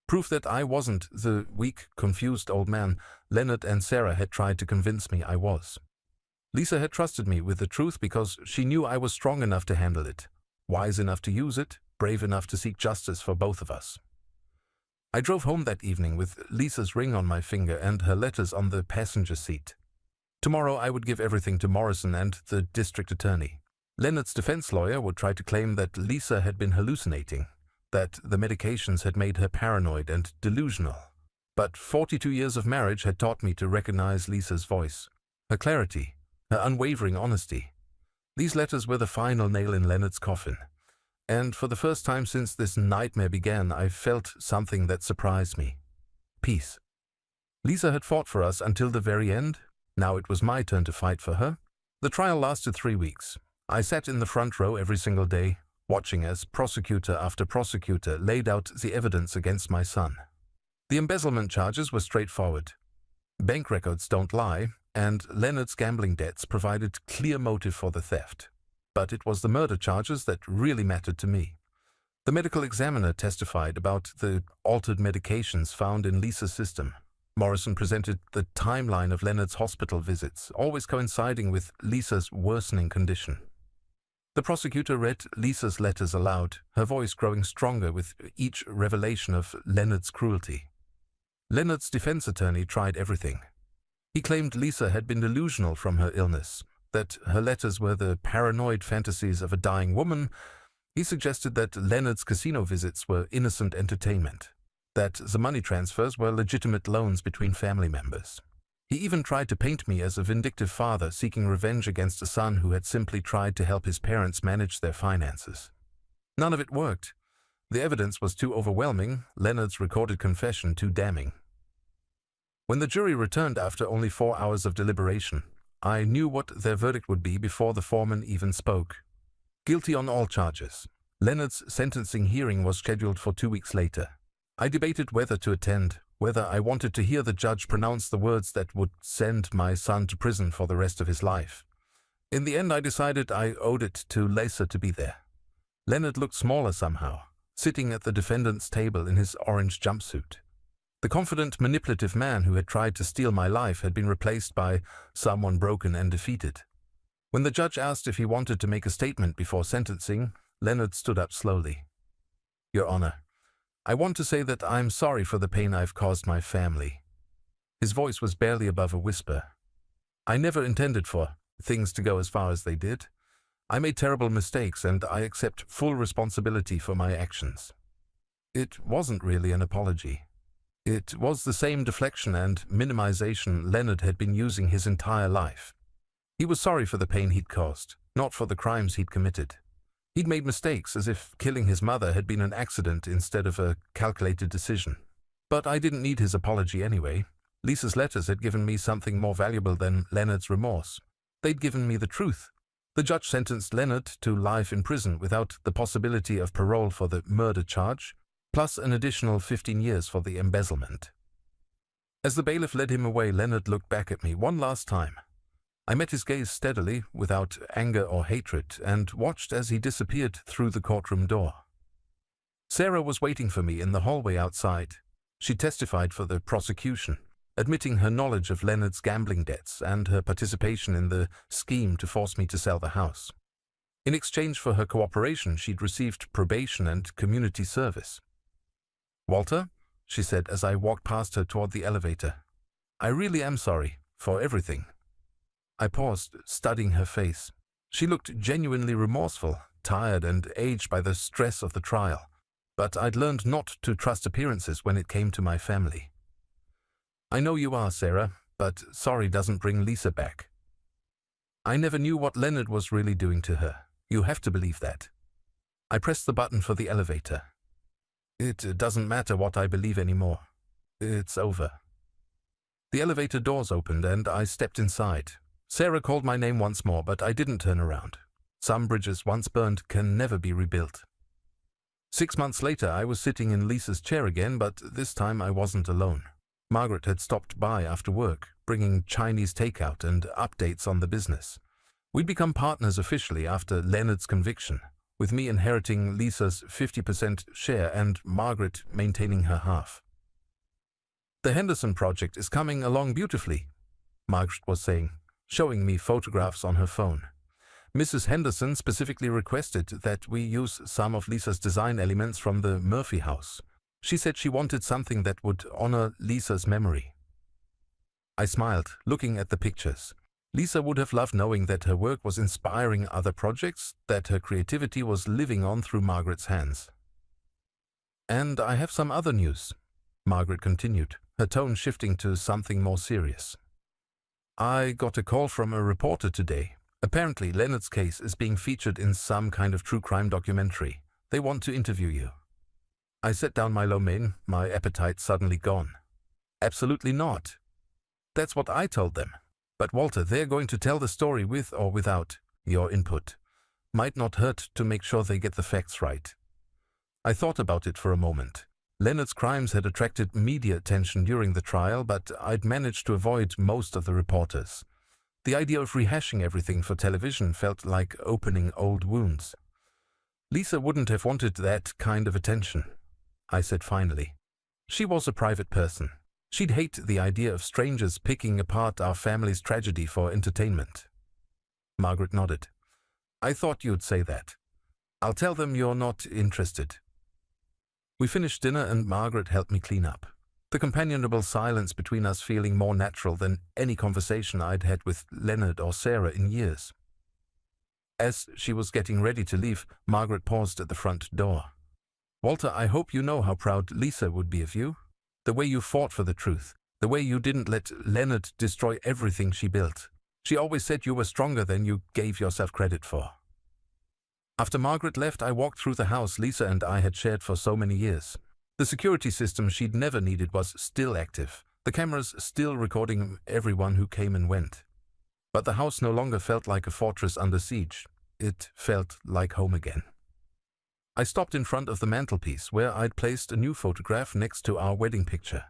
Proof that I wasn't the weak, confused old man Leonard and Sarah had tried to convince me I was. Lisa had trusted me with the truth because she knew I was strong enough to handle it, wise enough to use it, brave enough to seek justice for both of us. I drove home that evening with Lisa's ring on my finger and her letters on the passenger seat. Tomorrow I would give everything to Morrison and the district attorney. Leonard's defense lawyer would try to claim that Lisa had been hallucinating, that the medications had made her paranoid and delusional. But 42 years of marriage had taught me to recognize Lisa's voice, her clarity, her unwavering honesty. These letters were the final nail in Leonard's coffin. And for the first time since this nightmare began, I felt something that surprised me. Peace. Lisa had fought for us until the very end. Now it was my turn to fight for her. The trial lasted 3 weeks. I sat in the front row every single day, watching as prosecutor after prosecutor laid out the evidence against my son. The embezzlement charges were straightforward. Bank records don't lie, and Leonard's gambling debts provided clear motive for the theft. But it was the murder charges that really mattered to me. The medical examiner testified about the altered medications found in Lisa's system. Morrison presented the timeline of Leonard's hospital visits, always coinciding with Lisa's worsening condition. The prosecutor read Lisa's letters aloud, her voice growing stronger with each revelation of Leonard's cruelty. Leonard's defense attorney tried everything. He claimed Lisa had been delusional from her illness, that her letters were the paranoid fantasies of a dying woman. He suggested that Leonard's casino visits were innocent entertainment, that the money transfers were legitimate loans between family members. He even tried to paint me as a vindictive father seeking revenge against a son who had simply tried to help his parents manage their finances. None of it worked. The evidence was too overwhelming, Leonard's recorded confession too damning. When the jury returned after only 4 hours of deliberation, I knew what their verdict would be before the foreman even spoke. Guilty on all charges. Leonard's sentencing hearing was scheduled for 2 weeks later. I debated whether to attend, whether I wanted to hear the judge pronounce the words that would send my son to prison for the rest of his life. In the end, I decided I owed it to Lisa to be there. Leonard looked smaller somehow, sitting at the defendant's table in his orange jumpsuit. The confident, manipulative man who had tried to steal my life had been replaced by someone broken and defeated. When the judge asked if he wanted to make a statement before sentencing, Leonard stood up slowly. "Your Honor, I want to say that I'm sorry for the pain I've caused my family." His voice was barely above a whisper. "I never intended for things to go as far as they did. I made terrible mistakes, and I accept full responsibility for my actions." It wasn't really an apology. It was the same deflection and minimization Leonard had been using his entire life. He was sorry for the pain he'd caused, not for the crimes he'd committed. He'd made mistakes, as if killing his mother had been an accident instead of a calculated decision. But I didn't need his apology anyway. Lisa's letters had given me something more valuable than Leonard's remorse. They'd given me the truth. The judge sentenced Leonard to life in prison without the possibility of parole for the murder charge, plus an additional 15 years for the embezzlement. As the bailiff led him away, Leonard looked back at me one last time. I met his gaze steadily, without anger or hatred, and watched as he disappeared through the courtroom door. Sarah was waiting for me in the hallway outside. She testified for the prosecution, admitting her knowledge of Leonard's gambling debts and her participation in the scheme to force me to sell the house. In exchange for her cooperation, she'd received probation and community service. "Walter," she said as I walked past her toward the elevator, "I really am sorry for everything." I paused, studying her face. She looked genuinely remorseful, tired and aged by the stress of the trial, but I'd learned not to trust appearances when it came to my family. "I know you are, Sarah, but sorry doesn't bring Lisa back. I never knew what Leonard was really doing to her. You have to believe that." I pressed the button for the elevator. "It doesn't matter what I believe anymore. It's over." The elevator doors opened and I stepped inside. Sarah called my name once more, but I didn't turn around. Some bridges once burned can never be rebuilt. 6 months later, I was sitting in Lisa's chair again, but this time I wasn't alone. Margaret had stopped by after work, bringing Chinese takeout and updates on the business. We'd become partners officially after Leonard's conviction, with me inheriting Lisa's 50% share and Margaret maintaining her half. "The Henderson project is coming along beautifully," Margaret was saying, showing me photographs on her phone. "Mrs. Henderson specifically requested that we use some of Lisa's design elements from the Murphy house. She said she wanted something that would honor Lisa's memory." I smiled, looking at the pictures. Lisa would have loved knowing that her work was inspiring other projects, that her creativity was living on through Margaret's hands. "And I have some other news," Margaret continued, her tone shifting to something more serious. "I got a call from a reporter today. Apparently, Leonard's case is being featured in some kind of true crime documentary. They want to interview you." I set down my lo mein, my appetite suddenly gone. "Absolutely not. That's what I told them. But Walter, they're going to tell the story with or without your input. Might not hurt to make sure they get the facts right." I thought about it for a moment. Leonard's crimes had attracted media attention during the trial, but I'd managed to avoid most of the reporters. The idea of rehashing everything for television felt like opening old wounds. "Lisa wouldn't have wanted that kind of attention," I said finally. "She was a private person. She'd hate the idea of strangers picking apart our family's tragedy for entertainment." Margaret nodded. "I thought you'd say that. I'll tell them you're not interested." We finished dinner and Margaret helped me clean up, the companionable silence between us feeling more natural than any conversation I'd had with Leonard or Sarah in years. As she was getting ready to leave, Margaret paused at the front door. "Walter, I hope you know how proud Lisa would be of you. The way you fought for the truth, the way you didn't let Leonard destroy everything she built. She always said you were stronger than you gave yourself credit for." After Margaret left, I walked through the house Lisa and I had shared for so many years. The security system she'd never needed was still active, the cameras still recording everyone who came and went. But the house no longer felt like a fortress under siege. It felt like home again. I stopped in front of the mantelpiece, where I'd placed a new photograph next to our wedding picture.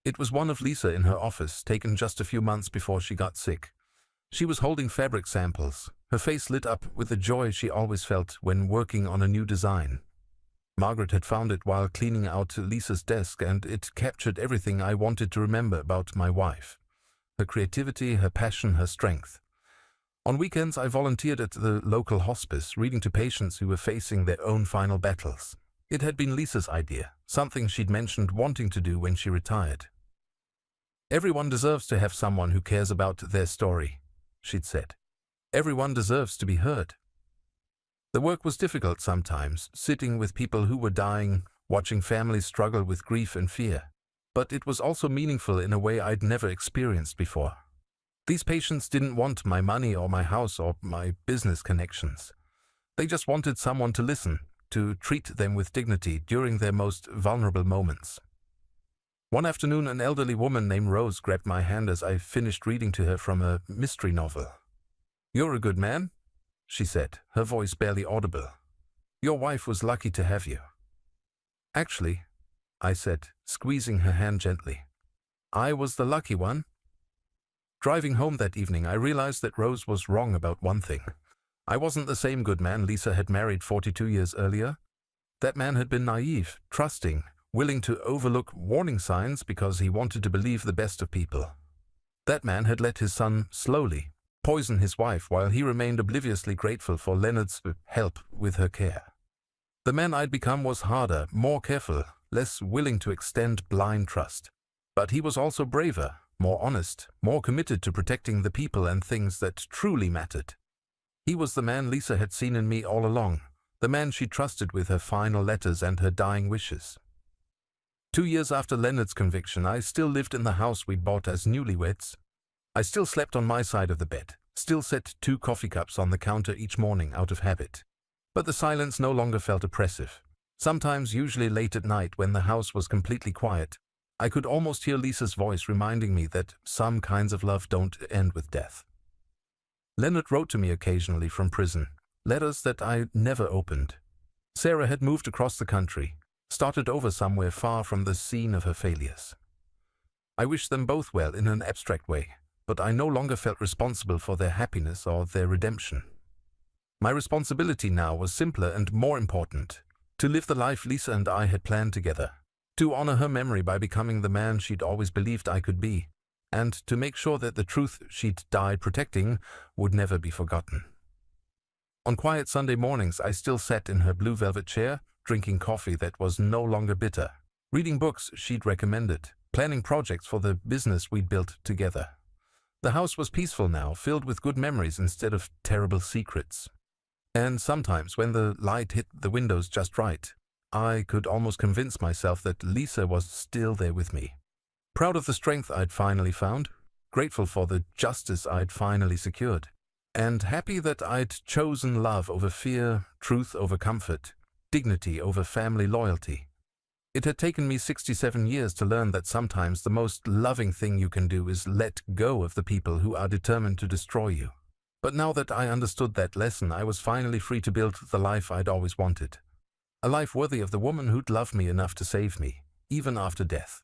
It was one of Lisa in her office, taken just a few months before she got sick. She was holding fabric samples, her face lit up with the joy she always felt when working on a new design. Margaret had found it while cleaning out Lisa's desk, and it captured everything I wanted to remember about my wife. Her creativity, her passion, her strength. On weekends, I volunteered at the local hospice, reading to patients who were facing their own final battles. It had been Lisa's idea, something she'd mentioned wanting to do when she retired. "Everyone deserves to have someone who cares about their story," she'd said. "Everyone deserves to be heard." The work was difficult sometimes, sitting with people who were dying, watching families struggle with grief and fear. But it was also meaningful in a way I'd never experienced before. These patients didn't want my money or my house or my business connections. They just wanted someone to listen, to treat them with dignity during their most vulnerable moments. One afternoon, an elderly woman named Rose grabbed my hand as I finished reading to her from a mystery novel. "You're a good man," she said, her voice barely audible. "Your wife was lucky to have you." "Actually," I said, squeezing her hand gently, "I was the lucky one." Driving home that evening, I realized that Rose was wrong about one thing. I wasn't the same good man Lisa had married 42 years earlier. That man had been naive, trusting, willing to overlook warning signs because he wanted to believe the best of people. That man had let his son slowly poison his wife while he remained obliviously grateful for Leonard's help with her care. The man I'd become was harder, more careful, less willing to extend blind trust. But he was also braver, more honest, more committed to protecting the people and things that truly mattered. He was the man Lisa had seen in me all along, the man she trusted with her final letters and her dying wishes. 2 years after Leonard's conviction, I still lived in the house we'd bought as newlyweds. I still slept on my side of the bed, still set 2 coffee cups on the counter each morning out of habit. But the silence no longer felt oppressive. Sometimes, usually late at night when the house was completely quiet, I could almost hear Lisa's voice reminding me that some kinds of love don't end with death. Leonard wrote to me occasionally from prison, letters that I never opened. Sarah had moved across the country, started over somewhere far from the scene of her failures. I wished them both well in an abstract way, but I no longer felt responsible for their happiness or their redemption. My responsibility now was simpler and more important: to live the life Lisa and I had planned together, to honor her memory by becoming the man she'd always believed I could be, and to make sure that the truth she'd died protecting would never be forgotten. On quiet Sunday mornings, I still sat in her blue velvet chair, drinking coffee that was no longer bitter, reading books she'd recommended, planning projects for the business we'd built together. The house was peaceful now, filled with good memories instead of terrible secrets. And sometimes, when the light hit the windows just right, I could almost convince myself that Lisa was still there with me. Proud of the strength I'd finally found, grateful for the justice I'd finally secured, and happy that I'd chosen love over fear, truth over comfort, dignity over family loyalty. It had taken me 67 years to learn that sometimes the most loving thing you can do is let go of the people who are determined to destroy you. But now that I understood that lesson, I was finally free to build the life I'd always wanted. A life worthy of the woman who'd loved me enough to save me, even after death.